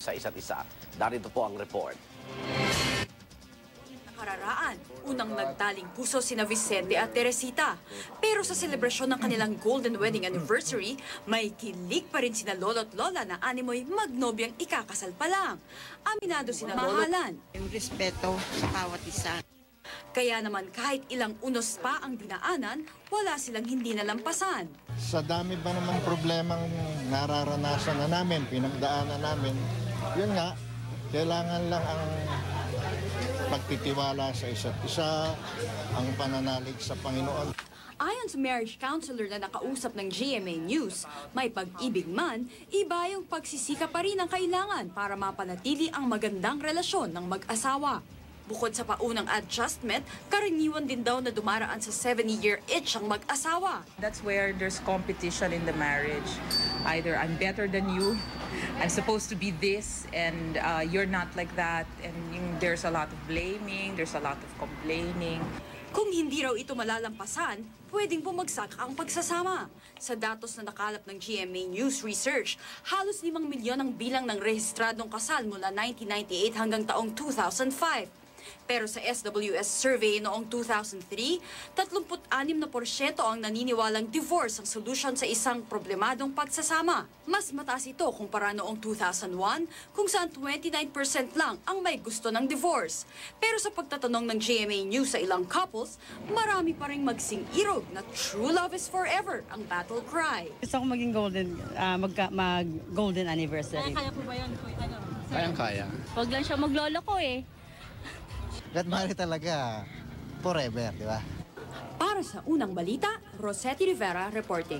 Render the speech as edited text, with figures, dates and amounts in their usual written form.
sa isa't isa. Darito po ang report. Nakararaan, unang nagtaling puso sina Vicente at Teresita. Pero sa selebrasyon ng kanilang golden wedding anniversary, may kilig pa rin sina lolo at lola na animoy magnobyang ikakasal pa lang. Aminado sina mahalan. Yung respeto sa bawat isa. Kaya naman kahit ilang unos pa ang dinaanan, wala silang hindi nalampasan. Sa dami ba namang problemang nararanasan na namin, pinagdaanan namin, yun nga, kailangan lang ang pagtitiwala sa isa't isa, ang pananalig sa Panginoon. Ayon sa marriage counselor na nakausap ng GMA News, may pag-ibig man, iba yung pagsisika pa rin ang kailangan para mapanatili ang magandang relasyon ng mag-asawa. Bukod sa paunang adjustment, karaniwan din daw na dumaraan sa 70-year itch ang mag-asawa. That's where there's competition in the marriage. Either I'm better than you, I'm supposed to be this, and you're not like that. And there's a lot of blaming, there's a lot of complaining. Kung hindi raw ito malalampasan, pwedeng bumagsak ang pagsasama. Sa datos na nakalap ng GMA News Research, halos 5 milyon ang bilang ng rehistradong kasal mula 1998 hanggang taong 2005. Pero sa SWS survey noong 2003, 36% ang naniniwalang divorce ang solusyon sa isang problemadong pagsasama. Mas mataas ito kumpara noong 2001 kung saan 29% lang ang may gusto ng divorce. Pero sa pagtatanong ng GMA News sa ilang couples, marami pa rin magsing-irog na true love is forever ang battle cry. Gusto ko maging mag-golden anniversary. Kaya po ba yun? Kayang-kaya. Huwag lang siya maglolo ko eh. Get married talaga forever, di ba? Para sa Unang Balita, Rosetti Rivera reporting.